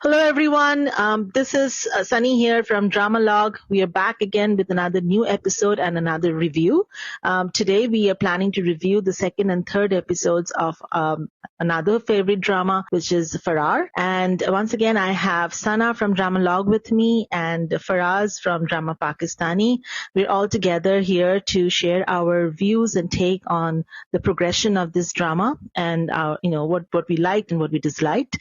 Hello, everyone. This is Sunny here from Dramalog. We are back again with another new episode and another review. Today, we are planning to review the second and third episodes of another favorite drama, which is Farar. And once again, I have Sana from Dramalog with me and Faraz from Drama Pakistani. We're all together here to share our views and take on the progression of this drama and what we liked and what we disliked.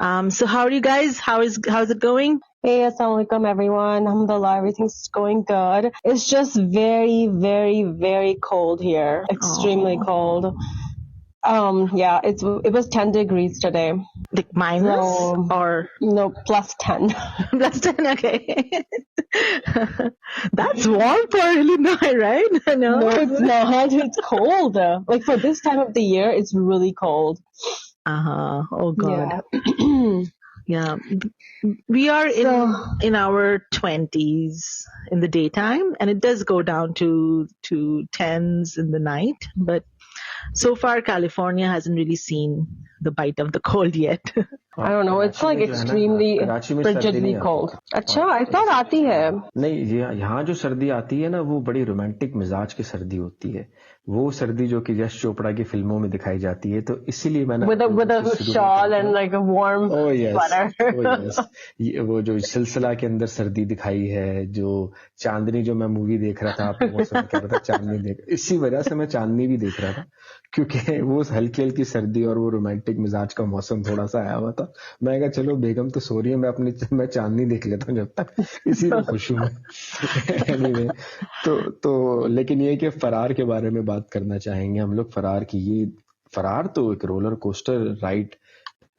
So how are you guys? How's it going? Hey, assalamu alaikum everyone. Alhamdulillah, everything's going good. It's just very, very, very cold here. Extremely cold. Yeah, it was 10 degrees today. Like minus or no, plus 10. plus 10, okay. That's warm for Illinois, right? No, it's not. It's cold. Like for this time of the year, it's really cold. Oh God. Yeah. Yeah. We are in our 20s in the daytime, and it does go down to 10s in the night, but so far California hasn't really seen the bite of the cold yet. I don't know, it's like extremely frigidly cold. अच्छा, ऐसा आती है? नहीं, यहाँ जो सर्दी आती है ना, वो बड़ी रोमांटिक मिजाज की सर्दी होती है. वो सर्दी जो कि यश चोपड़ा की फिल्मों में दिखाई जाती है, तो इसीलिए मैंने with a shawl and like a warm sweater. वो जो सिलसिला के अंदर सर्दी दिखाई है, जो चांदनी जो मैं मूवी देख रहा था, आपको मौसम कह रहा था चांदनी देख, इसी वजह से मैं चांदनी भी देख रहा था, क्योंकि वो हल्की हल्की सर्दी और वो रोमांटिक मिजाज का मौसम थोड़ा सा आया हुआ था. मैं कहा चलो बेगम तो सो रही है, मैं चांदनी देख लेता हूँ जब तक, इसी में खुश हूँ. anyway, तो लेकिन ये कि फरार के बारे में बात करना चाहेंगे हम लोग. फरार तो एक रोलर कोस्टर राइड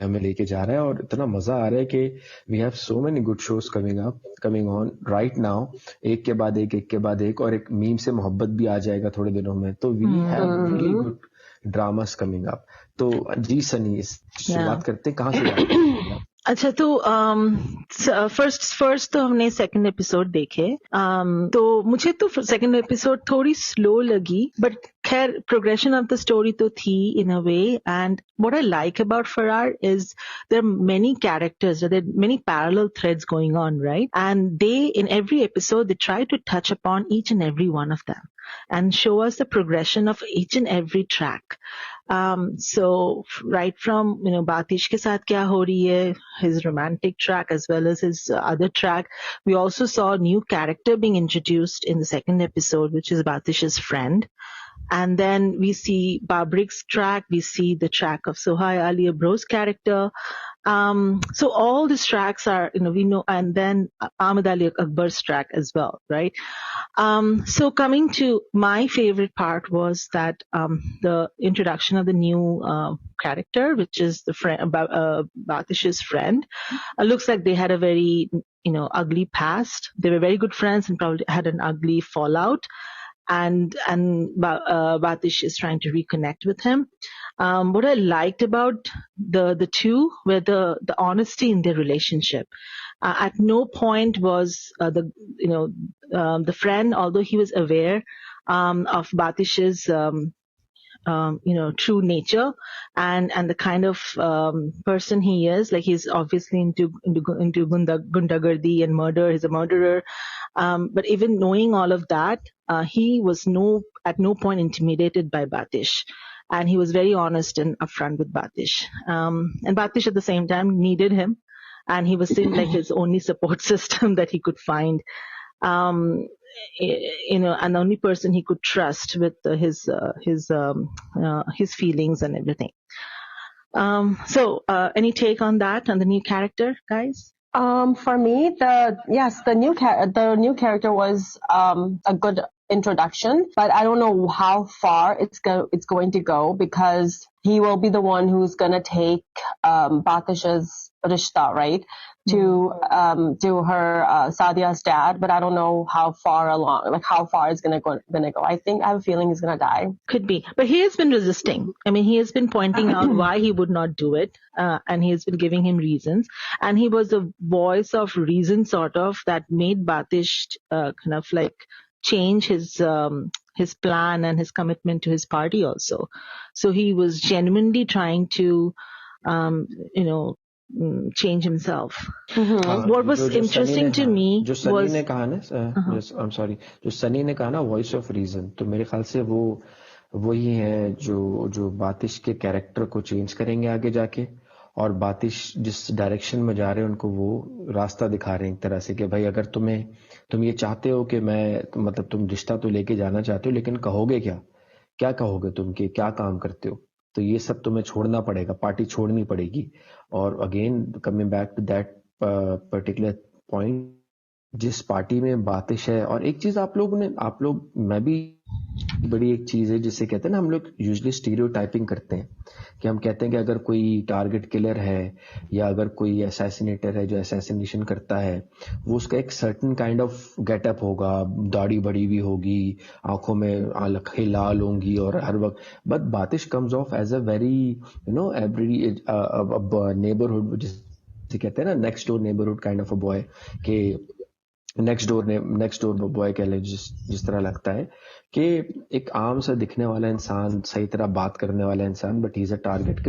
हमें लेके जा रहा है और इतना मजा आ रहा है कि we have so many good shows coming on right now, एक के बाद एक, और एक मीम से मोहब्बत भी आ जाएगा थोड़े दिनों में. तो we have really good dramas coming up. तो जी सनी, शुरुआत करते हैं, कहाँ से बात करते हैं? अच्छा, तो फर्स्ट तो हमने सेकंड एपिसोड देखे. तो मुझे तो सेकंड एपिसोड थोड़ी स्लो लगी, बट खैर प्रोग्रेशन ऑफ द स्टोरी तो थी in a way. And what I like about Farar is there are many characters, there are many parallel threads going on, right? And they in every episode they try to touch upon each and every one of them and show us the progression of each and every track. So right from, Batish ke saath kya ho rahi hai, his romantic track as well as his other track. We also saw a new character being introduced in the second episode, which is Batish's friend. And then we see Babrik's track, we see the track of Sohai Ali Abro's character. So all these tracks are, we know, and then Ahmed Ali Akbar's track as well, right? So coming to my favorite part was that the introduction of the new character, which is the friend, Batish's friend. Looks like they had a very, ugly past. They were very good friends and probably had an ugly fallout. And Batish is trying to reconnect with him. What I liked about the two were the honesty in their relationship. At no point was the friend, although he was aware of Batish's true nature and the kind of person he is. Like, he's obviously into gundagardi and murder. He's a murderer. But even knowing all of that, he was at no point intimidated by Batish. And he was very honest and upfront with Batish. And Batish at the same time needed him. And he was seemed like his only support system that he could find. And the only person he could trust with his feelings and everything. So any take on that, on the new character, guys? For me, the new character was a good introduction, but I don't know how far it's going to go, because he will be the one who's gonna take Batish's rishta, right, to her Sadia's dad, but I don't know how far along, like how far it's gonna go. I have a feeling he's gonna die. Could be, but he has been resisting. I mean, he has been pointing out why he would not do it, and he has been giving him reasons. And he was the voice of reason, sort of, that made Batish kind of like change his plan and his commitment to his party also. So he was genuinely trying to change himself. Mm-hmm. What was interesting to me जो Sunny was ने कहा ना I am sorry, जो सनी ने कहा ना voice of reason, तो मेरे ख्याल से वो वही है जो बातिश के कैरेक्टर को चेंज करेंगे आगे जाके, और बातिश जिस डायरेक्शन में जा रहे हैं उनको वो रास्ता दिखा रहे हैं एक तरह से कि भाई अगर तुम ये चाहते हो कि मैं मतलब तुम रिश्ता तो लेके जाना चाहते हो, लेकिन कहोगे क्या कहोगे तुम, कि क्या काम करते हो, तो ये सब तुम्हें छोड़ना पड़ेगा, पार्टी छोड़नी पड़ेगी। और again coming back to that particular point, जिस पार्टी में बातिश है, और एक चीज आप लोग मैं भी, बड़ी एक चीज है जिसे कहते हैं ना, हम लोग यूजुअली स्टीरियोटाइपिंग करते हैं कि हम कहते हैं कि अगर कोई टारगेट किलर है या अगर कोई असैसिनेटर है जो असैसिनेशन करता है, वो उसका एक सर्टेन काइंड ऑफ गेटअप होगा, दाढ़ी बड़ी भी होगी, आंखों में आंखें लाल होंगी और हर वक्त, but Batish comes off as a very every neighbourhood, जिसे कहते हैं ना next door neighbourhood kind of a boy, के नेक्स्ट डोर बॉय कह ले, जिस तरह लगता है कि एक आम सा दिखने वाला इंसान, सही तरह बात करने वाला इंसान, but he is a target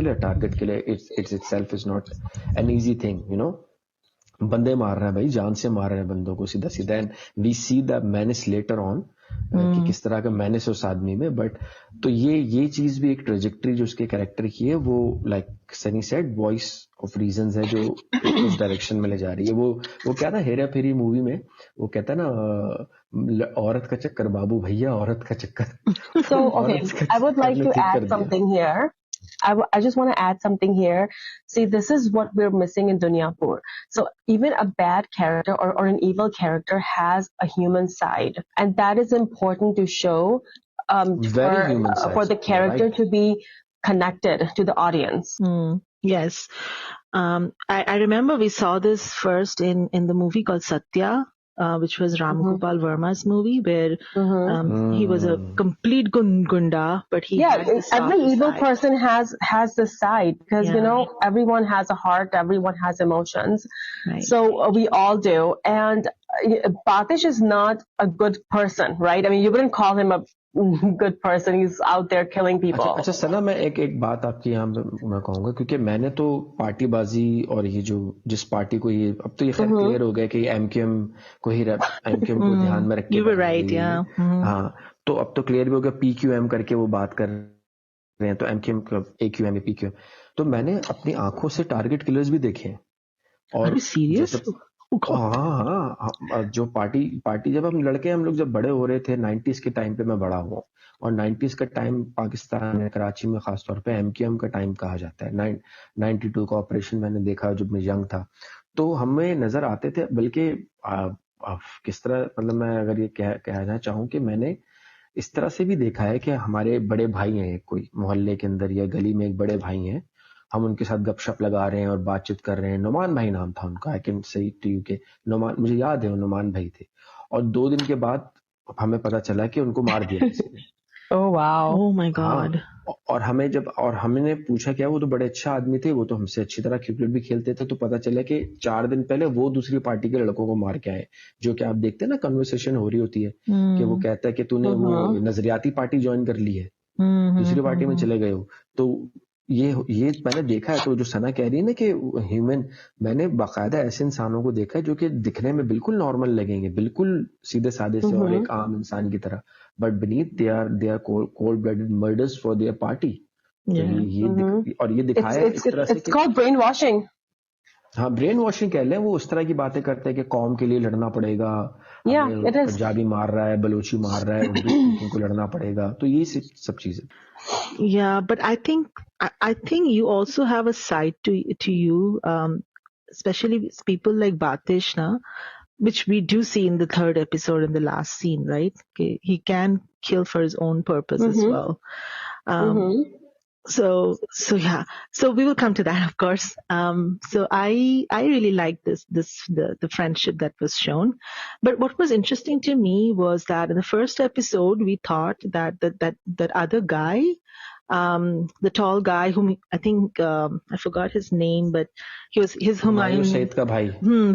killer. It's itself is not an easy thing, बंदे मार रहे हैं भाई, जान से मार रहे हैं बंदों को सीधा सीधा, and we see the menace later on कि किस तरह का मैनेस उस आदमी में। बट तो ये चीज भी एक ट्रेजेक्ट्री जो उसके कैरेक्टर की है, वो like Sunny said voice of reasons है जो उस डायरेक्शन में ले जा रही है। वो क्या ना, हेरा फेरी मूवी में वो कहता है ना, औरत का चक्कर बाबू भैया, औरत का चक्कर। So, okay, I would like to add something here. I just want to add something here. See, this is what we're missing in Dunyapur. So even a bad character or an evil character has a human side. And that is important to show Very human side, for the character right. to be connected to the audience. Yes. I remember we saw this first in the movie called Satya, which was Ram Gopal Verma's movie, where he was a complete gunda, but he had this every soft evil side. person has this side, because Yeah. everyone has a heart, everyone has emotions. Right. So we all do, and Batish is not a good person, right? I mean, you wouldn't call him a good person. He's out there killing people. अच्छा सना, मैं एक बात आपकी यहाँ पे मैं कहूंगा, क्योंकि मैंने तो पार्टीबाजी और ये जिस पार्टी को ये अब तो ये खैर क्लियर हो गया कि एमक्यूएम को ध्यान में रख के You were right, yeah. हाँ, तो अब तो क्लियर भी हो गया, पीक्यूएम करके वो बात कर रहे हैं, तो एमक्यूएम AQM या PQM। तो मैंने अपनी आंखों से टारगेट किलर्स भी देखे हैं। और सीरियस? हाँ, जो पार्टी जब हम लड़के हम लोग जब बड़े हो रहे थे 90s के टाइम पे मैं बड़ा हुआ, और 90s का टाइम पाकिस्तान में कराची में खासतौर पे एमक्यूएम का टाइम कहा जाता है। 92 का ऑपरेशन मैंने देखा जब मैं यंग था, तो हमें नजर आते थे। बल्कि किस तरह, मतलब मैं अगर ये कहना चाहूँ कि मैंने इस तरह से भी देखा है कि हमारे बड़े भाई हैं, कोई मोहल्ले के अंदर या गली में एक बड़े भाई हैं, हम उनके साथ गपशप लगा रहे हैं और बातचीत कर रहे हैं। नुमान भाई नाम था उनका, I can say to you के नुमान, मुझे याद है वो नुमान भाई थे। और 2 दिन के बाद हमें पता चला कि उनको मार दिया किसी ने। Oh wow! Oh my God! और हमने पूछा क्या, वो तो बड़े अच्छा आदमी थे, वो तो हमसे अच्छी तरह क्रिकेट भी खेलते थे, तो पता चला कि 4 दिन पहले वो दूसरी पार्टी के लड़कों को मार के आए। जो कि आप देखते हैं ना, कन्वर्सेशन हो रही होती है कि वो कहता है कि तूने वो नजरियाती पार्टी ज्वाइन कर ली है, दूसरी पार्टी में चले गए हो। तो ये मैंने देखा है। तो जो सना कह रही है ना कि ह्यूमन, मैंने बाकायदा ऐसे इंसानों को देखा है जो कि दिखने में बिल्कुल नॉर्मल लगेंगे, बिल्कुल सीधे साधे से और एक आम इंसान की तरह, but beneath they are cold blooded murders for their party. और ये दिखाया इस तरह से, it's called brainwashing. हाँ, ब्रेन वॉशिंग कह लें। वो उस तरह की बातें करते हैं कि कौम के लिए लड़ना पड़ेगा, पंजाबी मार रहा है, बलोची मार रहा है, उर्दू को लड़ना पड़ेगा, तो ये सब चीजें। Yeah, but I think you also have a side to you, especially people like Batish, na, which we do see in the 3rd episode in the last scene, right? Okay, he can kill for his own purpose as well. So yeah, so we will come to that, of course. So I really like the friendship that was shown. But what was interesting to me was that in the first episode we thought that other guy, the tall guy whom I think I forgot his name, but his Humayun Said ka bhai.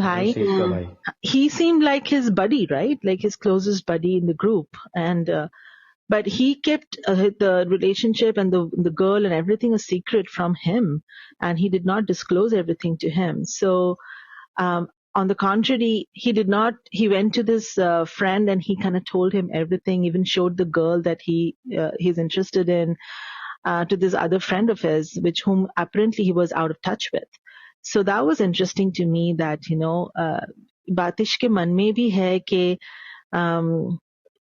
Bhai. He seemed like his buddy, right? Like his closest buddy in the group, and but he kept the relationship and the girl and everything a secret from him, and he did not disclose everything to him. So on the contrary, he went to this friend and he kind of told him everything, even showed the girl that he's interested in to this other friend of his, whom apparently he was out of touch with. So that was interesting to me, that Batish ke man mein bhi hai ke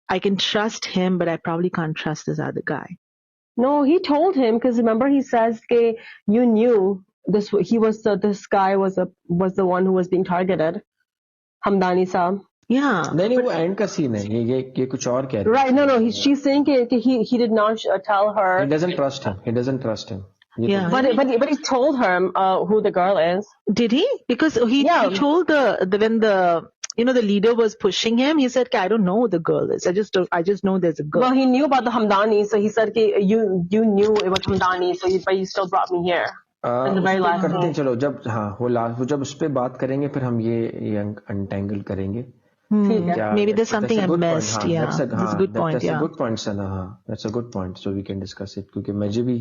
I can trust him, but I probably can't trust this other guy. No, he told him, because remember he says that you knew this guy was the one who was being targeted, Hamdani Saab. Yeah. नहीं वो and का scene है, ये कुछ और कह रही है. Right, no, she's saying that he did not tell her. He doesn't trust him. Yeah. But he told her who the girl is. Did he? Because he told when the leader was pushing him, he said, I don't know who the girl is. I just know there's a girl. Well, he knew about the Hamdani, so he said you knew it was Hamdani, but you still brought me here. In the very last करते हैं, चलो जब जब उस पे बात करेंगे फिर हम ये अनटेंगल करेंगे. Maybe there's something I missed. That's a good point. That's a good point, Sana. That's a good point. So we can discuss it. क्योंकि मुझे भी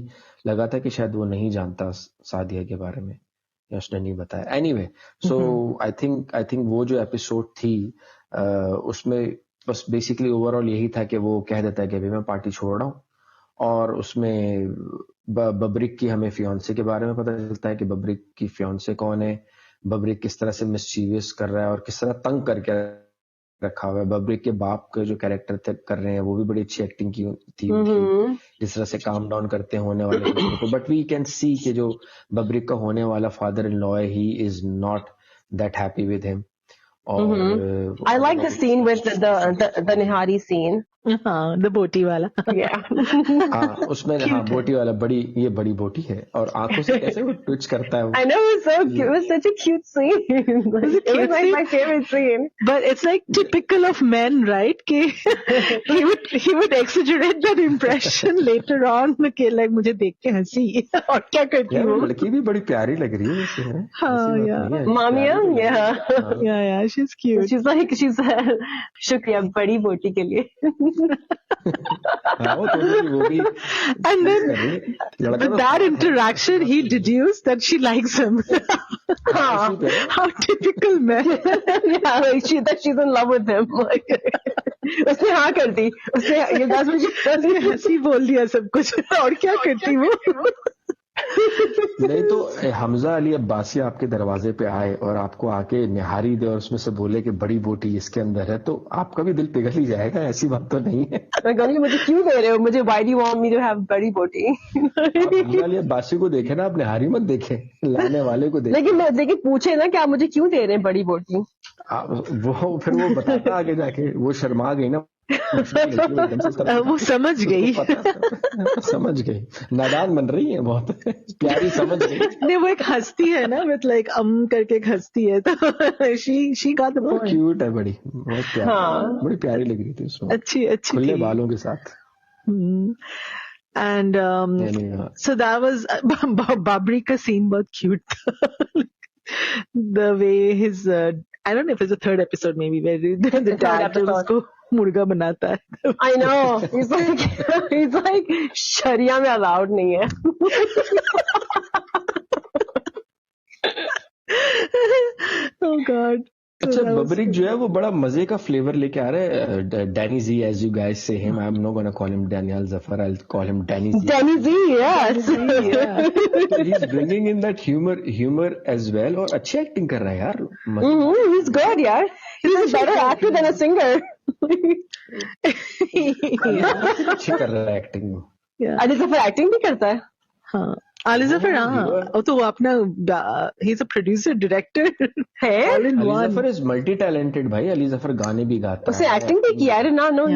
लगा था कि शायद वो नहीं जानता सादिया के बारे में, या उसने नहीं बताया. Anyway, so I think वो जो एपिसोड थी उसमें बस बेसिकली ओवरऑल यही था कि वो कह देता है कि अभी मैं पार्टी छोड़ रहा हूँ, और उसमें बबरिक की हमें फियांसे के बारे में पता चलता है कि बबरिक की फियांसे कौन है, बबरिक किस तरह से मिसचीवियस कर रहा है और किस तरह तंग करके रखा हुआ है. बबरिक के बाप के जो कैरेक्टर कर रहे हैं वो भी बड़ी अच्छी एक्टिंग की थी उनकी, जिस तरह से काम डाउन करते हैं होने वाले को. बट वी कैन सी कि जो बबरिक का होने वाला फादर इन लॉ है, he is not that happy with him. और I like the scene with the Nihari scene. हाँ, the बोटी वाला. Yeah. हाँ, उसमें हाँ बोटी वाला ये बड़ी बोटी है और आंखों से कैसे वो ट्विच करता है वो. I know, it was so cute. It was such a cute scene. It was like my favorite scene. But it's like typical of men, right? he would exaggerate that impression later on. कि like मुझे देख के हंसी और क्या करती वो. लड़की भी बड़ी प्यारी लग रही है वैसे, है. हाँ, yeah. Mamiya, yeah. Yeah, she's cute. She's शुक्रिया बड़ी बोटी के लिए. And then with that interaction he deduced that she likes him. How typical men. Yeah, like she's in love with him. उसने हाँ कर दी, उसने हंसी बोल दिया सब कुछ, और क्या करती वो. नहीं तो हमजा अली अब्बासी आपके दरवाजे पे आए और आपको आके निहारी दे और उसमें से बोले कि बड़ी बोटी इसके अंदर है, तो आपका भी दिल पिघल ही जाएगा. ऐसी बात तो नहीं है. मैं कहूँगी मुझे क्यों दे रहे हो, मुझे why do you want me to have बड़ी बोटी. हमजा अली अब्बासी को देखे ना, आप निहारी मत देखे, लाने वाले को देखे. लेकिन पूछे ना कि आप मुझे क्यों दे रहे हैं बड़ी बोटी. वो फिर वो बताता आगे जाके, वो शर्मा गई ना. वो समझ गई. समझ गई, नादान बन रही है बहुत, प्यारी समझ गई. नहीं, वो एक हंसती है ना, with like करके एक हंसती है, तो she got the point. Cute है बड़ी, बहुत प्यारी. हाँ. बड़ी प्यारी लग रही थी उसमें, अच्छी खुले बालों के साथ. And so that was Babri ka scene बहुत cute था. The way his I don't know if it's the third episode maybe where the dad उसको मुर्गा बनाता है. I know. He's like शरिया में allowed नहीं है. Oh God. अच्छा, बबरिक जो है वो बड़ा मजे का फ्लेवर लेके आ रहा है. Danny ji, as you guys say him, I'm not gonna call him Daniel Zafar, I'll call him Danny Z. Danny Z, yes. He's bringing in that humor as well, और अच्छी एक्टिंग कर रहा है यार. He's good, यार. He's a better actor than a singer. अच्छी कर रहा है एक्टिंग. अली ज़फ़र एक्टिंग भी करता है. हाँ, अली ज़फ़र, हाँ, तो वो अपना he's a producer director है. Ali Zafar is multi talented भाई. अली ज़फ़र गाने भी गाता है, उसने एक्टिंग भी किया है ना. No,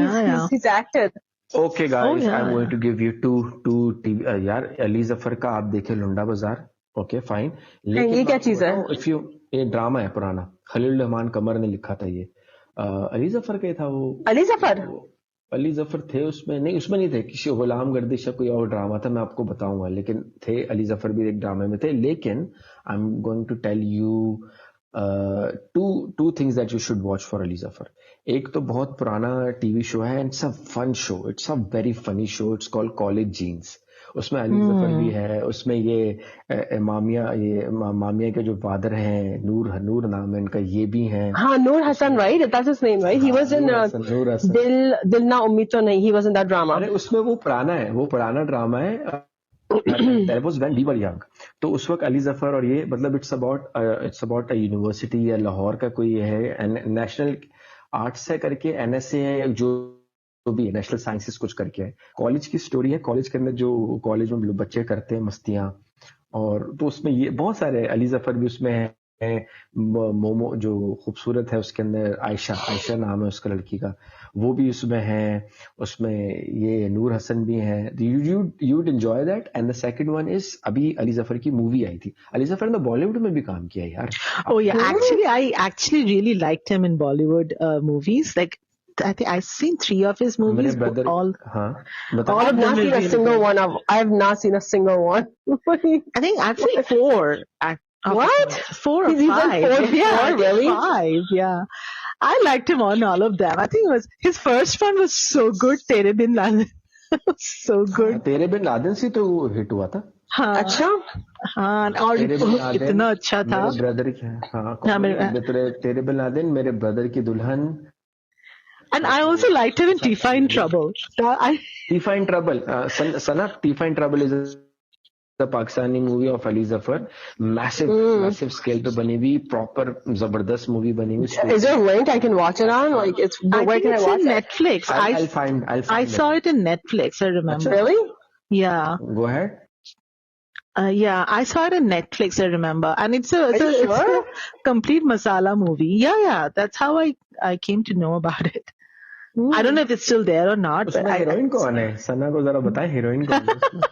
he's acted. Okay guys, I'm going to give you two TV. यार अली ज़फ़र का आप देखे लुंडा बाजार. Okay fine. लेकिन ये क्या चीज है? ये ड्रामा है पुराना, खलील रहमान कमर ने लिखा था ये. अली ज़फ़र के था वो. अली ज़फ़र थे उसमें नहीं थे, किसी गुलाम गर्दिश या कोई और ड्रामा था, मैं आपको बताऊंगा. लेकिन थे अली ज़फ़र भी एक ड्रामे में थे. लेकिन I am going to tell you two two things that you should watch for Ali Zafar. एक तो बहुत पुराना टीवी शो है, it's a fun show, it's a very funny show, it's called college jeans. उसमें अली जफर भी है, उसमें ये मामिया के जो फादर हैं, नूर नाम है इनका, ये भी हैं. हाँ, Noor Hassan, right? That's his name, right? He was in Noor Hasan. Dil Na Ummid To Nahi. He was in that drama. अरे उसमें वो पुराना ड्रामा है. That was when we were young. तो उस वक्त अली जफर और ये मतलब इट्स अबाउट अ यूनिवर्सिटी या लाहौर का कोई है, नेशनल आर्ट्स है करके, NSA है, जो भी है, नेशनल साइंसेस कुछ करके है. कॉलेज की स्टोरी है, कॉलेज के अंदर जो कॉलेज में बच्चे करते हैं मस्तियां. और तो उसमें ये बहुत सारे, अली जफर भी उसमें है. मोमो जो खूबसूरत है उसके अंदर, आयशा नाम है उसका लड़की का, वो भी उसमें है. उसमें ये नूर हसन भी है. you'd enjoy that. And the second one is अभी अली जफर की मूवी आई थी. अली जफर ने बॉलीवुड में भी काम किया है यार. Oh yeah, I actually really liked him in Bollywood movies. Like I think I've seen 3 of his movies. brother, all बता. I have not seen a single one of. I have not seen a single one. I think I've seen 4. What? 4 or He's even 5. 4, Yeah, 4, really? 5. Yeah, I liked him on all of them. I think it was his first one was so good. Tere Bin Laden. So good. तेरे bin Laden से तो hit हुआ था. हाँ, अच्छा. हाँ, और तेरे बिन लादेन इतना अच्छा था. मेरे ब्रदर की. तेरे बिन लादेन, मेरे ब्रदर की दुल्हन. And I also liked him in Tifa in Trouble. Tifa in Trouble. Sana, Tifa in Trouble is the Pakistani movie of Ali Zafar. Massive scale पे बनी हुई, proper जबरदस्त movie बनी हुई. Is there a link I can watch it on? Like, where can I watch it? Netflix. I'll find I saw it in Netflix. I remember. Really? Yeah. Go ahead. Yeah, I saw it in Netflix. I remember, and it's a sure? complete masala movie. Yeah. That's how I came to know about it. I don't know if it's still there or not. उसमें But heroine कौन है? सना को जरा बताएं heroine कौन है उसमें?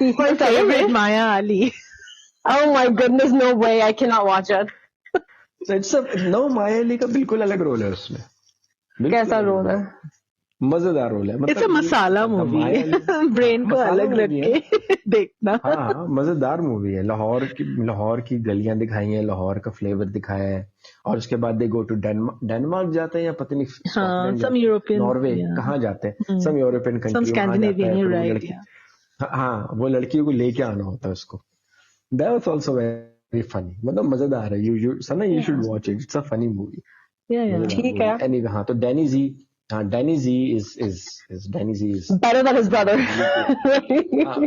Tifa in favorite Trouble? Maya Ali. Oh my goodness, no way. I cannot watch it. No, Maya Ali का बिल्कुल अलग रोल है उसमें. कैसा रोल है? मजेदार रोल है. It's a masala movie. Brain को अलग रख के देखना. हाँ, मजेदार मूवी है. लाहौर की गलियां दिखाई हैं, लाहौर का फ्लेवर दिखाया है. और उसके बाद दे गो टू डेनमार्क जाते हैं या पता नहीं some European, नॉर्वे, कहाँ जाते हैं, some European country, some Scandinavian, right? हाँ, वो लड़कियों को लेके आना होता है उसको. That was also very funny. मतलब मजेदार है. सना, you should watch it. It's a funny movie. Yeah. ठीक है. Anyway, हाँ, तो Danny Z is better than his brother.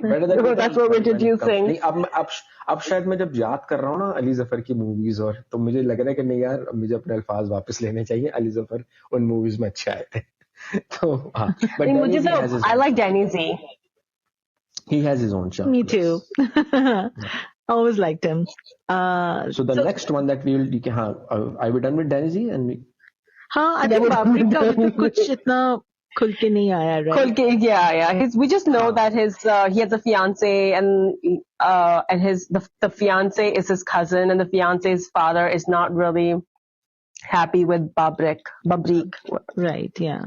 better than That's what we're introducing. नहीं, अब शायद मैं जब याद कर रहा हूँ ना अली जफर की मूवीज, और तो मुझे लग रहा है कि नहीं यार, मुझे अपने अल्फाज वापस लेने चाहिए. अली जफर उन मूवीज में अच्छे आए थे. तो हाँ, but Danny Z has his I like Danny Z. He has his own charm. Me too. Always liked him. So the next one that we will, are we done with Danny Z? And हाँ, I think Babri का भी तो कुछ इतना खुल के नहीं आया, right? Yeah. We just know that he has a fiance, and the fiance is his cousin, and the fiance's father is not really happy with Babrik. Right, yeah.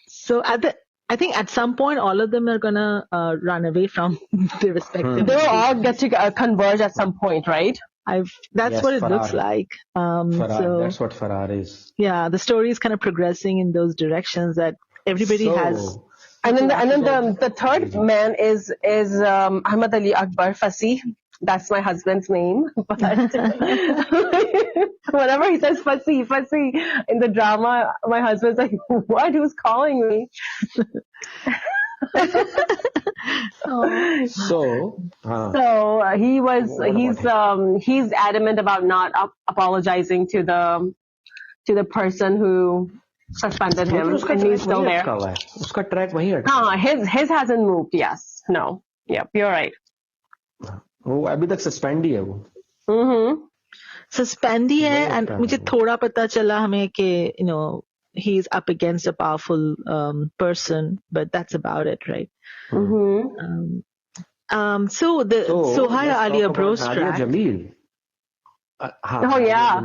So I think at some point all of them are gonna run away from their respective. They will all get to converge at some point, right? That's Yes, what it Farrar. looks like. Farrar, that's what Farrar is. Yeah, the story is kind of progressing in those directions that everybody has. And then the third man is Ahmad Ali Akbar Fasi. That's my husband's name. But whenever he says Fasi in the drama, my husband's like, what? Who's calling me? So he's adamant about not apologizing to the person who suspended him, and he's still there. उसका track वहीं अटका. His hasn't moved. Yes, no, yep, you're right. वो अभी तक suspend ही है वो. Suspend ही है. And मुझे थोड़ा पता चला हमें कि he's up against a powerful person, but that's about it, right? So Sohaya Ali Abro's track. Jameel. Oh yeah,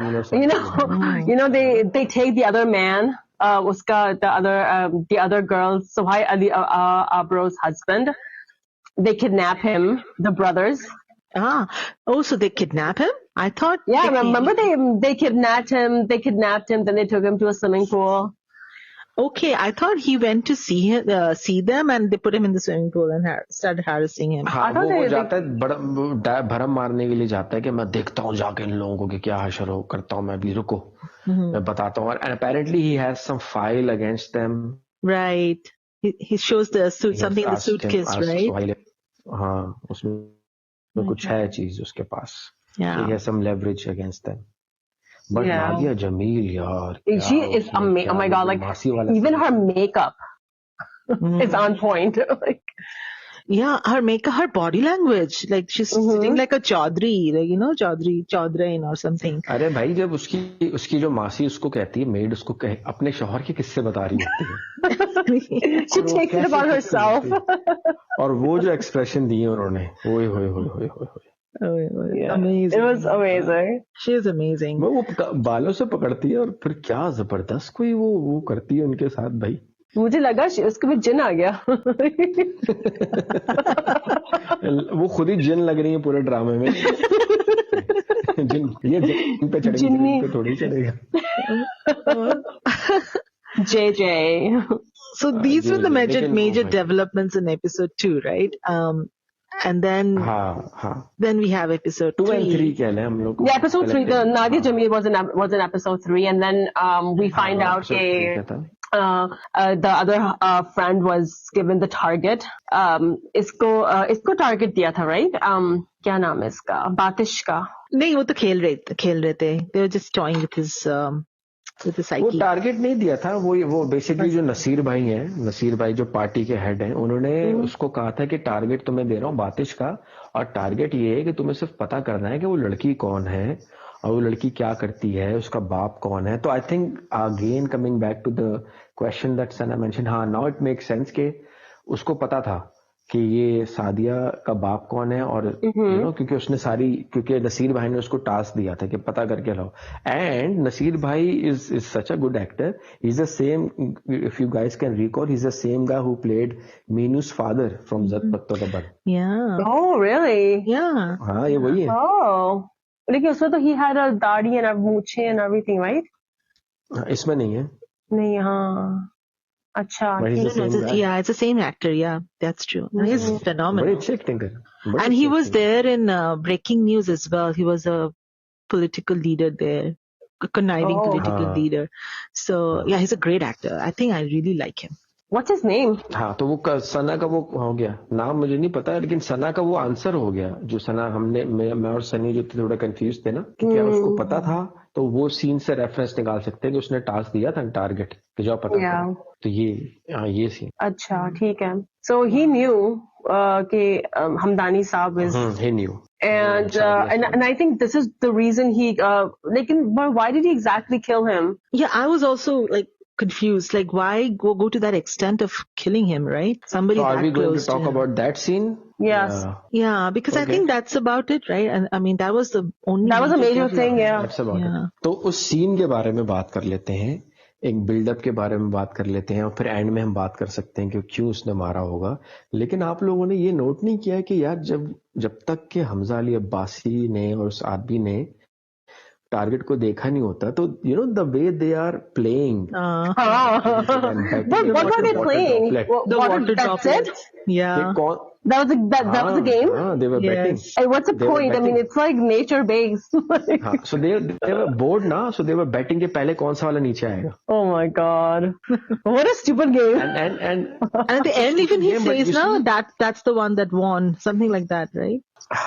they take the other man, the other girl, Sohaya Ali Abro's husband. They kidnap him, the brothers. So they kidnap him? I thought Yeah, they remember they kidnapped him. They kidnapped him. Then they took him to a swimming pool. Okay, I thought he went to see them, and they put him in the swimming pool and started harassing him. हाँ I thought वो they जाता है भरम मारने के लिए जाता है कि मैं देखता हूँ जाके इन लोगों को कि क्या हशर हो करता हूँ मैं अभी रुको मैं बताता हूँ और and apparently he has some file against them. Right. He shows the suit, He has something in the asked him- suitcase, asked right? Suhail, हाँ उसमें कुछ है चीज उसके पास. So Yeah. he has some leverage against them. But Yeah. Nadia Jameel यार She क्या is उसने amazing. क्या Oh my वो god! जो Like मासी वाला even scene her था. makeup is on point. Like, Yeah, her body language, like she's sitting like a chaudhry, like chaudrain or something. अरे भाई जब उसकी जो मासी उसको कहती है मेड उसको अपने शौहर के किस्से बता रही होती है she और वो takes it कैसे upon किस्से herself. बोलती है। और वो जो एक्सप्रेशन दिए उन्होंने ओए होए होए होए होए Yeah. Amazing. It was amazing. She is amazing. वो बालों से पकड़ती है और फिर क्या जबरदस्त कोई वो करती है उनके साथ भाई. मुझे लगा उसके भी जिन आ गया. वो खुद ही जिन लग रही है पूरे ड्रामे में. जिन पे चढ़ेगी जिन्नी. जिन पे थोड़ी चढ़ेगा. JJ. So these were the major लेकिन वो भाई- developments in episode 2, right? And then हाँ then we have episode 2 and 3 3. कह लें हम लोग. Yeah, episode 3. The Collective. Nadia हाँ. Jamil was in episode 3, and then we find out episode 3 क्या था? the other friend was given the target. इसको target दिया था, right? क्या नाम है इसका? बातिश का. नहीं वो तो खेल रहे थे. They were just toying with his वो psyche. टारगेट नहीं दिया था वो बेसिकली जो नसीर भाई हैं नसीर भाई जो पार्टी के हेड हैं उन्होंने उसको कहा था कि टारगेट तुम्हें दे रहा हूँ बातिश का और टारगेट ये है कि तुम्हें सिर्फ पता करना है कि वो लड़की कौन है और वो लड़की क्या करती है उसका बाप कौन है. तो I think again coming back to the question that Sana mention हाँ नाउ इट मेक सेंस कि उसको पता था कि ये सादिया का बाप कौन है और क्योंकि उसने क्योंकि नसीर भाई ने उसको टास्क दिया था कि पता करके लाओ. And Naseer bhai is such a good actor. Is the same if you guys can recall is the same guy who played Meenu's father from जत पत्तों का बन. Yeah. Oh, really? Yeah. हाँ ये वही है. Oh. लेकिन उसमें तो he had a दाढ़ी and a मूछें and everything, right? इसमें नहीं है. नहीं, हाँ. अच्छा. But he's the same guy. Yeah, it's the same actor. Yeah, that's true. He's बड़े phenomenal. अच्छे एक्टिंग कर. And he was there in breaking news as well. He was a political leader there, a conniving Oh. political हाँ. leader. So yeah, he's a great actor. I think I really like him. What's his name? हाँ तो वो सना का वो हो गया नाम मुझे नहीं पता लेकिन सना का वो आंसर हो गया जो सना मैं और सनी जो थे थोड़ा कंफ्यूज थे ना कि क्या उसको पता था तो वो सीन से रेफरेंस निकाल सकते हैं कि उसने टास्क दिया था टारगेट कि जो पता Yeah. करो. तो ये सीन. अच्छा, ठीक है. So he knew कि हमदानी साहब is he knew. and I think this is the reason he लेकिन but why did he exactly kill him? Yeah, I was also like confused. Like, why go to that extent of killing him? Right? Somebody So are that we going close to talk him. about that scene? Yes. Yeah, because I Okay. think that's about it, right? And I mean, that was the only. That was a major development. thing, yeah. That's about Yeah. it. तो उस scene के बारे में बात कर लेते हैं एक बिल्डअप के बारे में बात कर लेते हैं और फिर एंड में हम बात कर सकते हैं कि क्यों उसने मारा होगा. लेकिन आप लोगों ने ये नोट नहीं किया कि यार जब तक कि हमजा अली अब्बासी ने और उस आदमी ने टारगेट को देखा नहीं होता तो the way they are playing. What were they playing? The water that's droplets. it? Yeah. That was a game? हाँ, they were betting. Yes. And what's the They were point? I mean, betting. it's like nature based. हाँ, so they were bored ना, so they were betting कि पहले कौन सा वाला नीचे आएगा. Oh my god. What a stupid game. And And at the end, even he Yeah, but says, you "No, see- that's the one that won." Something like that, right?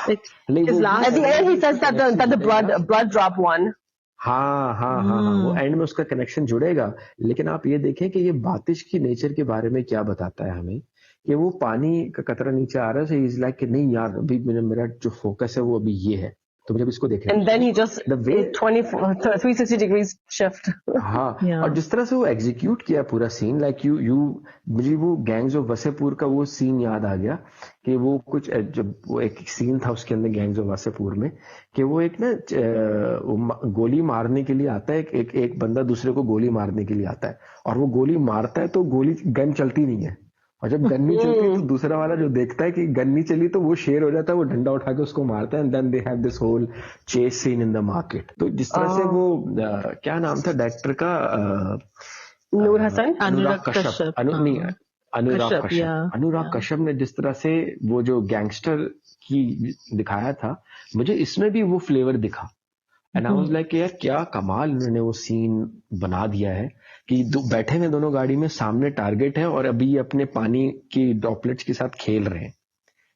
Like नहीं, his वो- last. At the end, he says that the blood drop won. हाँ वो and में उसका connection जुड़ेगा. लेकिन आप ये देखें कि ये बातिश की नेचर के बारे में क्या बताता है हमें कि वो पानी का कतरा नीचे आ रहा है. सो इज लाइक कि नहीं यार अभी मेरा जो फोकस है वो अभी ये है तो मुझे इसको देखना And then he just The way- 360 degrees shift. हाँ Yeah. और जिस तरह से वो एग्जीक्यूट किया पूरा सीन लाइक यू मुझे वो गैंग्स ऑफ वसेपुर का वो सीन याद आ गया कि वो कुछ जब वो एक सीन था उसके अंदर गैंग्स ऑफ वसेपुर में कि वो एक ना गोली मारने के लिए आता है एक बंदा दूसरे को गोली मारने के लिए आता है और वो गोली मारता है तो गोली गन चलती नहीं है और जब गन नहीं चलती तो दूसरा वाला जो देखता है कि गन नहीं चली तो वो शेर हो जाता है, वो डंडा उठा के उसको मारता है, and then they have this whole chase scene in the market. तो जिस तरह से वो क्या नाम था डायरेक्टर का, नूर हसन, अनुराग कश्यप, नहीं, अनुराग कश्यप, कश्यप। yeah, अनुराग yeah. कश्यप ने जिस तरह से वो जो गैंगस्टर की दिखाया था, मुझे इसमें भी वो फ्लेवर दिखा। एंड आई वाज लाइक यार क्या कमाल उन्होंने वो सीन बना दिया है कि बैठे हुए दोनों गाड़ी में, सामने टारगेट है और अभी ये अपने पानी की ड्रॉपलेट्स के साथ खेल रहे हैं,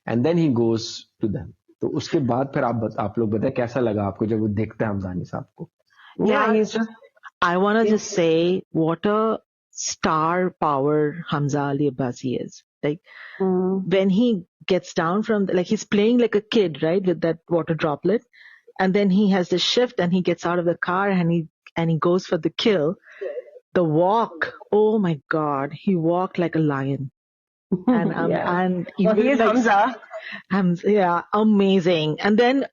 and then he goes to them. तो उसके बाद फिर आप लोग बताएं कैसा लगा आपको जब वो देखते हैं हमदानी साहब को। yeah, he's just I want to just say what a star power Hamza Ali Abbasi is. Like when he gets down from like he's playing like a kid, right, with that water droplet, and then he has the shift and he gets out of the car and he goes for the kill. The walk, oh my God, he walked like a lion. And yeah. and Well, he is like, Hamza. yeah, amazing. And then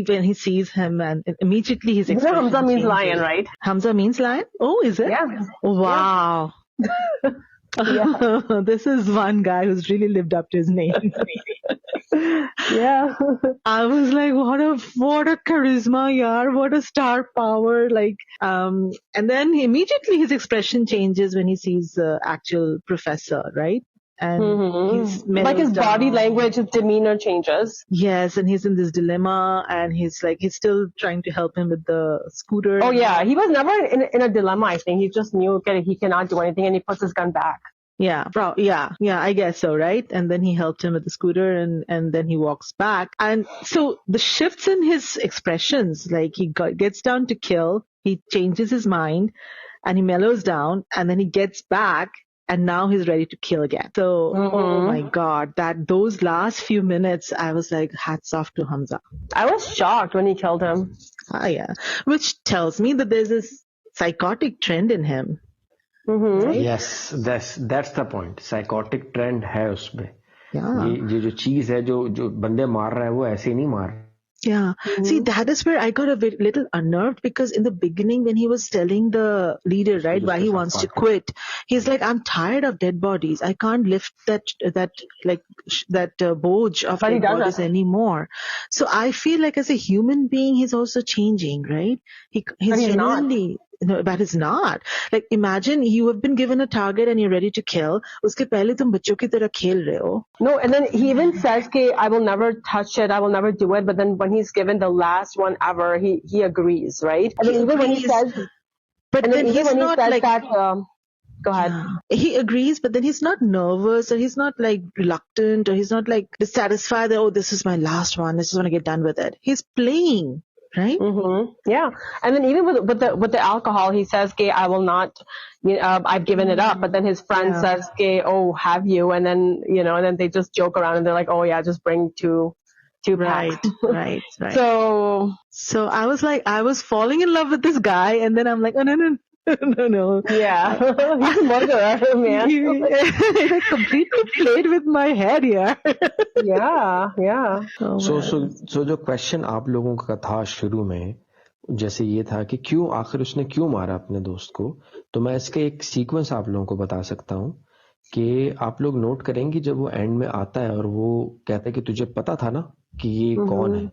when he sees him and immediately his You know expression Hamza means changes. lion, right? Hamza means lion? Oh, is it? Yeah. Wow. This is one guy who's really lived up to his name. Yeah. I was like, what a charisma, yaar, what a star power. Like, and then immediately his expression changes when he sees the actual professor, right? And he's Like his mellows body down. language, his demeanor changes. Yes, and he's in this dilemma, and he's still trying to help him with the scooter. Oh yeah, he was never in a dilemma. I think he just knew that he cannot do anything, and he puts his gun back. Yeah, I guess so, right? And then he helped him with the scooter, and then he walks back. And so the shifts in his expressions, like he gets down to kill, he changes his mind, and he mellows down, and then he gets back, and now he's ready to kill again. So, oh my God, those last few minutes, I was like, hats off to Hamza. I was shocked when he killed him. Yeah, which tells me that there's this psychotic trend in him. Right? Yes, that's the point. Psychotic trend है उसमें। Yeah. ये जो चीज है जो बंदे मार रहा है वो ऐसे नहीं मार रहा। Yeah. See, that is where I got a little unnerved, because in the beginning when he was telling the leader, right, why he wants to quit, he's like, I'm tired of dead bodies. I can't lift that boge of dead bodies anymore. So I feel like as a human being, he's also changing, right? He's genuinely... No, but it's not. Like, imagine you have been given a target and you're ready to kill. Uske pehle tum bachcho ki tarah khel rahe ho. No, and then he even says, I will never touch it, I will never do it. But then when he's given the last one ever, he agrees, right? And then even when he says, but then he's not like that, go ahead. He agrees, but then he's not nervous, or he's not like reluctant, or he's not like dissatisfied that, oh, this is my last one, I just want to get done with it. He's playing. Right? Yeah. And then even with the alcohol, he says, I will not, I've given it up. But then his friend says, oh, have you? And then, and then they just joke around and they're like, oh yeah, just bring two packs. Right. So I was like, I was falling in love with this guy, and then I'm like, oh, no. Yeah. He's a murderer, man. He completely played with my head here. Yeah. So जो question आप लोगों का था शुरू में, जैसे ये था कि आखिर उसने क्यों मारा अपने दोस्त को, तो मैं इसके एक सीक्वेंस आप लोगों को बता सकता हूँ कि आप लोग नोट करेंगे जब वो एंड में आता है और वो कहता है कि तुझे पता था ना कि ये कौन है,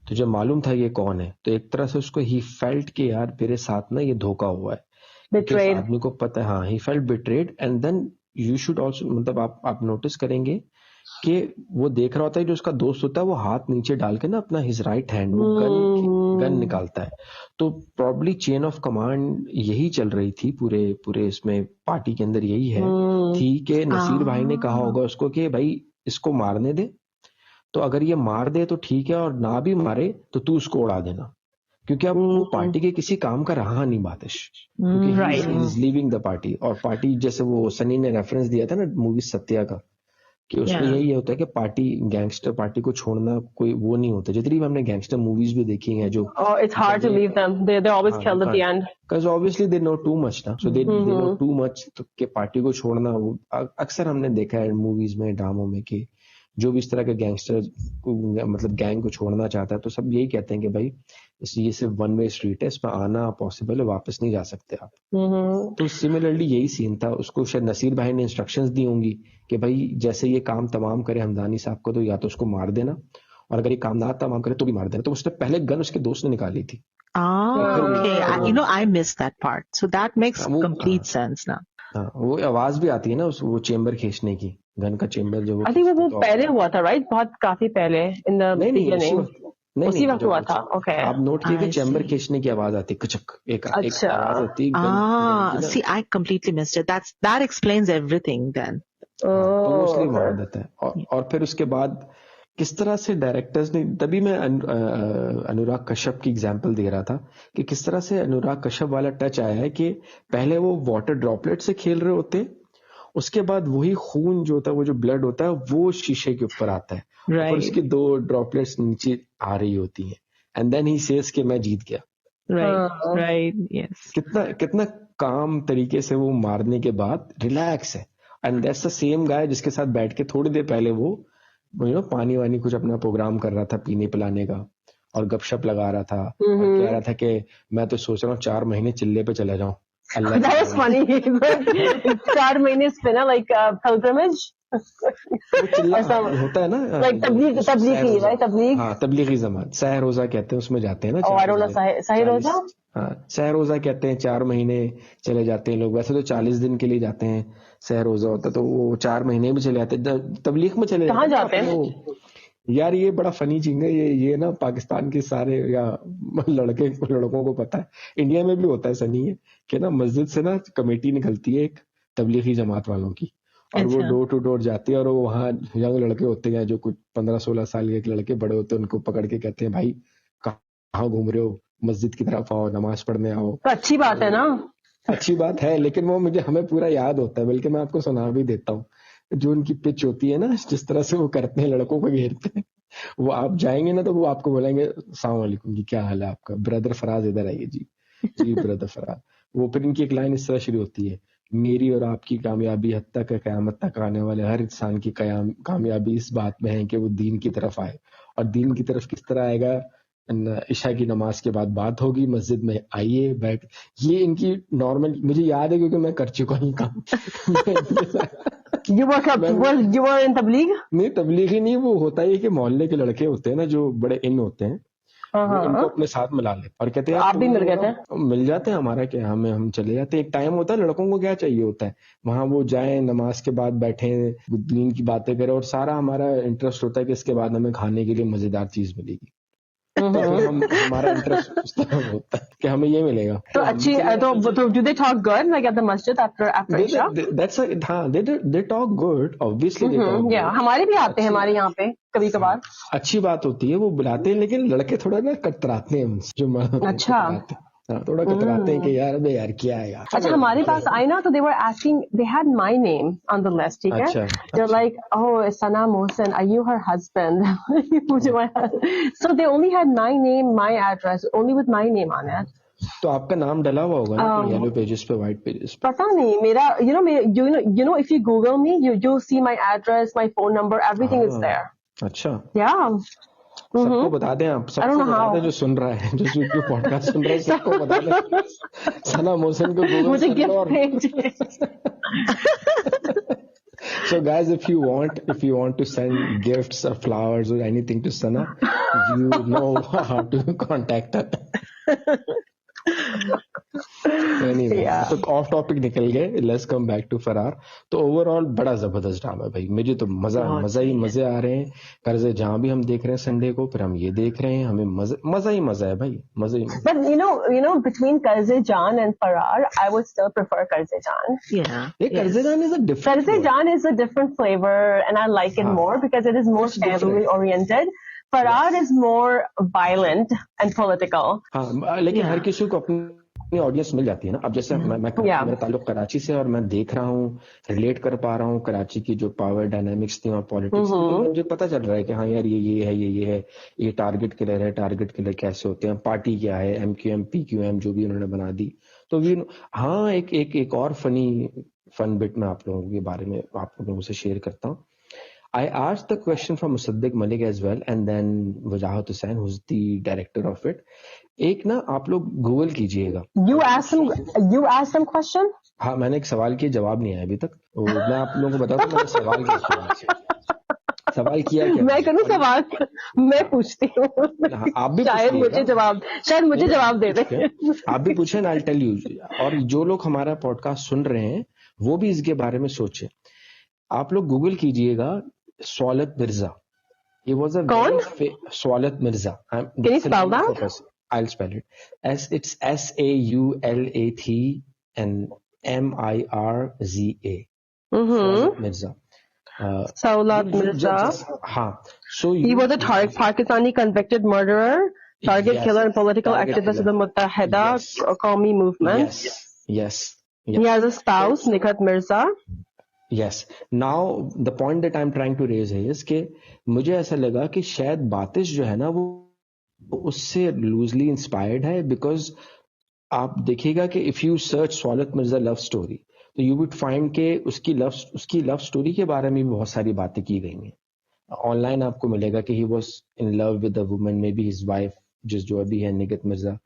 तुझे मालूम था ये कौन है, तो एक तरह से उसको ही फेल्ट कि यार मेरे साथ ना ये धोखा हुआ है, Betrayed. आदमी को पता है, हाँ, he felt betrayed. And then you should also, मतलब आप नोटिस करेंगे कि वो देख रहा होता है जो उसका दोस्त होता है वो हाथ नीचे डाल के ना अपना हिज राइट हैंड गन निकालता है। तो प्रॉब्ली चेन ऑफ कमांड यही चल रही थी पूरे इसमें, पार्टी के अंदर यही है थी कि नसीर भाई ने कहा होगा उसको कि भाई इसको मारने दे, तो अगर ये मार दे तो ठीक है, और ना भी मारे तो तू उसको उड़ा देना, क्योंकि अब वो पार्टी के किसी काम का रहा नहीं बातिश, क्योंकि लीविंग द पार्टी। और पार्टी जैसे वो सनी ने रेफरेंस दिया था ना मूवी सत्या का, कि उसमें यही होता है कि पार्टी, गैंगस्टर पार्टी को छोड़ना कोई वो नहीं होता। जितनी भी हमने गैंगस्टर मूवीज भी देखी हैं जो it's hard to leave them, they're always killed at the end because obviously they know too much ना, so they know too much, तो कि पार्टी को छोड़ना, वो अक्सर हमने देखा है मूवीज में, ड्रामों में कि जो भी इस तरह के गैंगस्टर मतलब गैंग को छोड़ना चाहता है तो सब यही कहते हैं कि भाई ये सिर्फ वन वे स्ट्रीट है, इसमें आना पॉसिबल है, वापस नहीं जा सकते आप। तो सिमिलरली यही सीन था, उसको शायद नसीर भाई ने इंस्ट्रक्शंस दी होंगी कि भाई जैसे ये काम तमाम करे हमदानी साहब को तो या तो उसको मार देना, और अगर ये काम ना तमाम करे तो भी मार देना। तो उसने पहले गन उसके दोस्त ने निकाली थी। Okay. I missed that part. So that makes complete sense now. हाँ, वो आवाज भी आती है ना वो चेम्बर खींचने की, गन का चेम्बर जो I think वो पहले हुआ था, right? बहुत काफी पहले in the beginning. उसी वक्त हुआ था। ओके, आप नोट कीजिए चेम्बर खींचने की आवाज आती है, कचक एक आवाज होती है। See, I completely missed it. That explains everything then. तो वो इसलिए मार देता है। और फिर उसके बाद किस तरह से डायरेक्टर्स ने, तभी मैं अनुराग कश्यप की एग्जांपल दे रहा था कि किस तरह से अनुराग कश्यप वाला टच आया है कि पहले वो वाटर ड्रॉपलेट से खेल रहे होते, उसके बाद वही खून जो होता है, वो जो ब्लड होता है वो शीशे के ऊपर आता है, Right. और उसकी 2 ड्रॉपलेट्स नीचे आ रही होती हैं, एंड देन ही सेज कि मैं जीत गया। Right. Yes. कितना काम तरीके से वो मारने के बाद रिलैक्स है। एंड दैट्स द सेम गाय जिसके साथ बैठ के थोड़ी देर पहले वो पानी वानी कुछ अपना प्रोग्राम कर रहा था पीने पिलाने का, और गपशप लगा रहा था, और कह रहा था कि मैं तो सोच रहा हूँ 4 महीने चिल्ले पे चले जाऊं। That was funny. 4 महीने spinner like pilgrimage. होता है ना, like तबलीगी, right? तबलीग। हाँ, तबलीगी जमात, सह रोजा कहते हैं, उसमें जाते हैं ना। I don't know, सही रोजा? हाँ, सह रोजा कहते हैं, 4 महीने चले जाते हैं लोग। वैसे तो 40 दिन के लिए जाते हैं, सह रोजा होता तो वो 4 महीने भी चले जाते, तबलीग में चले कहाँ जाते हैं? यार ये बड़ा फनी चीज है, ये ना पाकिस्तान के सारे या लड़कों को पता है, इंडिया में भी होता है सनी है कि ना मस्जिद से ना कमेटी निकलती है एक तबलीगी जमात वालों की, और वो डोर टू डोर जाती है, और वो वहाँ यंग लड़के होते हैं जो कुछ 15-16 साल के लड़के बड़े होते हैं, उनको पकड़ के कहते हैं भाई कहाँ घूम रहे हो, मस्जिद की तरफ आओ, नमाज पढ़ने आओ। तो अच्छी बात है ना? अच्छी बात है, लेकिन वो हमें पूरा याद होता है, बल्कि मैं आपको सुना भी देता हूँ जो उनकी पिच होती है ना, जिस तरह से वो करते हैं, लड़कों को घेरते हैं, वो आप जाएंगे ना तो वो आपको बोलेंगे अस्सलाम वालेकुम जी, क्या हाल है आपका, ब्रदर फराज इधर आइए जी ब्रदर फराज। वो फिर इनकी एक लाइन इस तरह शुरू होती है, मेरी और आपकी कामयाबी हत्ता के क़यामत तक आने वाले हर इंसान की कामयाबी इस बात में है कि वो दीन की तरफ आए। और दीन की तरफ किस तरह आएगा, इशा की नमाज के बाद बात होगी, मस्जिद में आइए बैठ। ये इनकी नॉर्मल, मुझे याद है क्योंकि मैं कर चुका हूँ काम। You were in तबलीग? नहीं, तबलीगी नहीं, वो होता है कि मोहल्ले के लड़के होते हैं ना जो बड़े इन होते हैं, वो इनको अपने साथ मिला लेते और कहते हैं आप भी मिल गए थे? मिल जाते हैं, हमारा क्या, हम चले जाते हैं। एक टाइम होता है, लड़कों को क्या चाहिए होता है, वहां वो जाएं, नमाज के बाद बैठे, दीन की बातें करें, और सारा हमारा इंटरेस्ट होता है कि इसके बाद हमें खाने के लिए मजेदार चीज मिलेगी। तो हमारा इंटरेस्ट उस तरह होता है कि हमें ये मिलेगा। तो अच्छी, तो do they talk good like at the masjid after Isha? That's हाँ, they talk good, obviously they talk good. Yeah, हमारे भी आते हैं हमारे यहाँ पे कभी कभार। अच्छी बात होती है, वो बुलाते हैं, लेकिन लड़के थोड़ा ना कतराते हैं उनसे, जो अच्छा, थोड़ा कतराते हैं कि यार अबे यार क्या है यार। अच्छा, हमारे पास आई ना तो they were asking, they had my name on the list, ठीक है? They're like, oh, Sana Mohsen, are you her husband? So they only had my name, my address, only with my name on it. तो आपका नाम डला हुआ होगा ना yellow pages पे, व्हाइट पेजेस पे? पता नहीं, मेरा you know if you Google me, you'll see my address, my phone number, everything is there. अच्छा, yeah. सबको बता दें, आप सबको बता दें जो सुन रहा है, जो पॉडकास्ट सुन रहा है, सबको बता दें सना मोहसिन को गूगल मुझे कर लो। Gift So guys, if you want to send gifts or flowers or anything to Sana, you know how to contact her. Anyway, तो ऑफ टॉपिक निकल गए, लेट्स कम बैक टू फरार। तो ओवरऑल बड़ा जबरदस्त ड्रामा है भाई, मुझे तो मजे आ रहे हैं। कर्जे जहाँ भी हम देख रहे हैं संडे को, फिर हम ये देख रहे हैं, हमें मजा ही मजा है भाई, मजा ही मजा। But you know between Karzejan and Farar, I would still prefer Karzejan. Yeah. Karzejan is a different Karzejan is a different flavor, and I like it more because it is more family oriented. Farar is more violent and political. हाँ, लेकिन हर किसी को अपनी audience मिल जाती है ना। अब जैसे मेरा ताल्लुक कराची से, और मैं देख रहा हूँ, रिलेट कर पा रहा हूँ कराची की जो पावर डायनामिक्स थी और पॉलिटिक्स, मुझे पता चल रहा है कि हाँ यार ये है, ये टारगेट किलर कैसे होते हैं, पार्टी क्या है, MQM PQM जो भी उन्होंने बना दी। तो हाँ, एक और फन बिट मैं आप लोगों के बारे में आप लोगों से शेयर करता हूँ। I asked the question from Musaddiq Malik as well, and then Wajahat Hussain, who's the director of it. एक ना आप लोग गूगल कीजिएगा. You asked them question? हाँ, मैंने एक सवाल किया, जवाब नहीं आया अभी तक. मैं आप लोगों को बताता हूँ मैंने सवाल क्या किया. सवाल किया क्या? मैं करूँ सवाल? मैं पूछती हूँ. हाँ, आप भी शायद मुझे जवाब दे दे. आप भी पूछे ना, I'll tell you. और जो लोग हमारा पॉडकास्ट सुन रहे हैं वो भी इसके बारे में सोचे. आप लोग गूगल कीजिएगा स्वालत मिर्जा. He was a कौन? स्वालत Mirza. Can you spell that? I'll spell it. It's SAULAT and MIRZA. स्वालत Mirza. Saulat Mirza. हाँ. So He was a Pakistani convicted murderer, target Yes. killer, and political Target activist of the killer. Muttahida Yes. Qawmi movement. Yes. He has a spouse, Nikhat Mirza. Yes. Now the point that I'm trying to raise is कि मुझे ऐसा लगा कि शायद बातिश जो है ना वो उससे लूजली इंस्पायर्ड है, बिकॉज आप देखिएगा कि इफ यू सर्च स्वालत मिर्जा लव स्टोरी तो यू वुड फाइंड के उसकी लव स्टोरी के बारे में भी बहुत सारी बातें की गई हैं. ऑनलाइन आपको मिलेगा कि he was in love with a woman, may be his wife, जो अभी है निगत मिर्जा.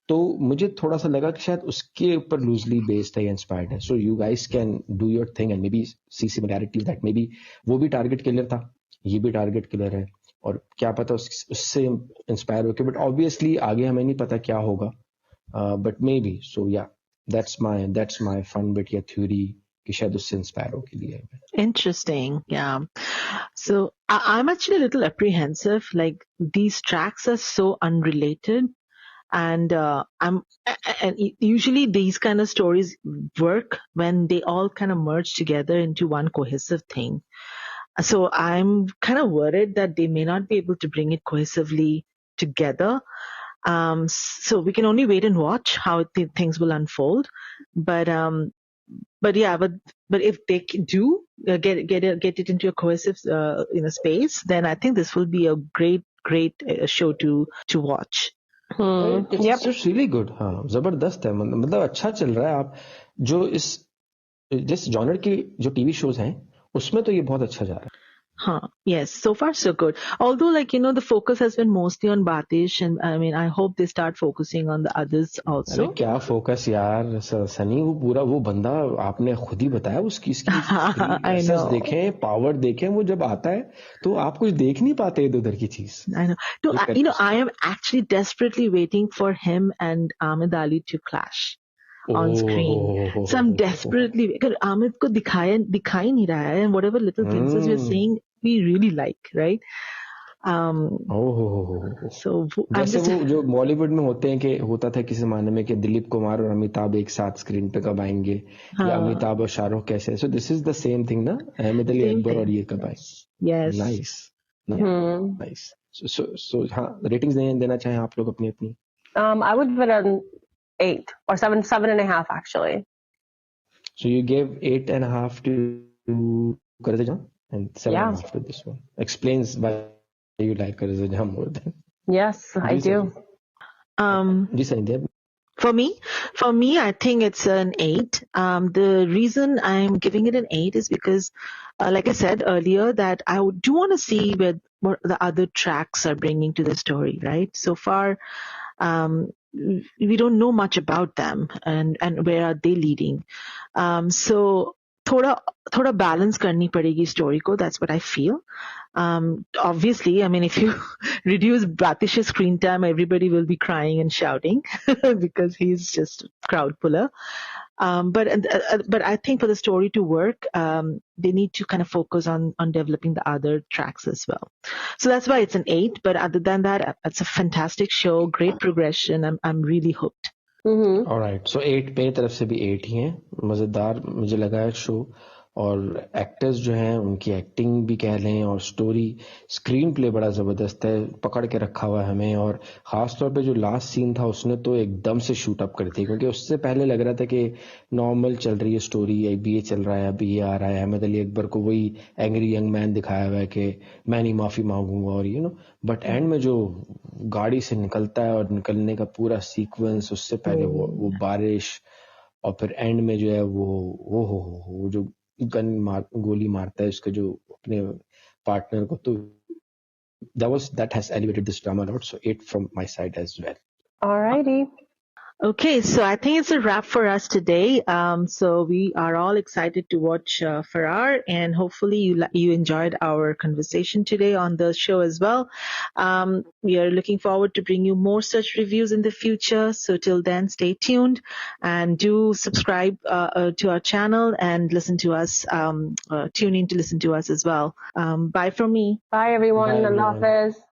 तो मुझे थोड़ा सा लगा कि शायद उसके ऊपर लूजली बेस्ड है, इंस्पायर्ड है. So you guys can do your thing and may be see similarities that may be वो भी टारगेट किलर था, ये भी टारगेट किलर है, और क्या पता उससे इंस्पायर होके. बट ऑब्वियसली आगे हमें नहीं पता क्या होगा, बट मे बी. सो या that's my fun bit या theory कि शायद उससे इंस्पायर होके लिया है. Interesting. Yeah. So I'm actually a little apprehensive. Like these tracks are so unrelated, and usually these kind of stories work when they all kind of merge together into one cohesive thing. So I'm kind of worried that they may not be able to bring it cohesively together. So we can only wait and watch how things will unfold. But if they do get it into a cohesive space, then I think this will be a great show to watch. It's really good. हाँ, जबरदस्त है, मतलब अच्छा चल रहा है. आप जो जिस जॉनर की जो टीवी शोज हैं उसमें तो ये बहुत अच्छा जा रहा है. Yes, so far so good. Although, the focus has been mostly on Batish, and I mean, I hope they start focusing on the others also. अरे क्या फोकस यार सनी, वो पूरा वो बंदा आपने खुद ही बताया उसकी assets देखें, पावर देखें, वो जब आता है तो आप कुछ देख नहीं पाते इधर उधर की चीज. I know. No, I am actually desperately waiting for him and Ahmed Ali to clash on screen. So I'm desperately, because Ahmed को दिखा ही नहीं रहा है, and whatever little glimpses we're seeing, we really like, right? So जैसे वो जो बॉलीवुड में होते हैं कि होता था किसी जमाने में कि दिलीप कुमार और अमिताभ एक साथ स्क्रीन पे कब आएंगे, या अमिताभ और शाहरुख कैसे. So this is the same thing ना, अहमद अली अकबर और ये कब आए. Yes. Nice. So हाँ, रेटिंग्स देना चाहें आप लोग अपनी अपनी. I would give it an 8 or 7.5 actually. So you gave 8.5 to Karze Jam and 7.5 to this one. Explains why you like Karze Jam more than. Yes, I do. For me, I think it's an 8. The reason I'm giving it an 8 is because, like I said earlier, that I do want to see what the other tracks are bringing to the story, right? So far, we don't know much about them and where are they leading. So थोड़ा balance करनी पड़ेगी story को. That's what I feel. Obviously, I mean, if you reduce Batish's screen time, everybody will be crying and shouting because he's just a crowd puller. But I think for the story to work, they need to kind of focus on developing the other tracks as well. So that's why it's an 8. But other than that, it's a fantastic show, great progression. I'm really hooked. Alright, so 8 मेरी तरफ से भी 8 ही है. मजेदार मुझे लगा है show, और एक्टर्स जो हैं उनकी एक्टिंग भी कह लें, और स्टोरी स्क्रीन प्ले बड़ा जबरदस्त है, पकड़ के रखा हुआ है हमें. और खास तौर पे जो लास्ट सीन था उसने तो एकदम से शूट अप कर दी, क्योंकि उससे पहले लग रहा था कि नॉर्मल चल रही है स्टोरी, अभी ये चल रहा है, अभी ये आ रहा है. अहमद अली अकबर को वही एंग्री यंग मैन दिखाया हुआ है कि मैं नहीं माफी मांगूंगा, और बट एंड में जो गाड़ी से निकलता है और निकलने का पूरा सीक्वेंस, उससे पहले वो बारिश, और फिर एंड में जो है वो जो गोली मारता है उसके जो अपने पार्टनर को, तो that has elevated this drama a lot. So 8 from my side as well. Alrighty. Okay, so I think it's a wrap for us today. So we are all excited to watch Farrar, and hopefully you enjoyed our conversation today on the show as well. We are looking forward to bring you more such reviews in the future. So till then, stay tuned and do subscribe to our channel and listen to us. Tune in to listen to us as well. Bye from me. Bye everyone. Bye, Allah everyone. Hafiz.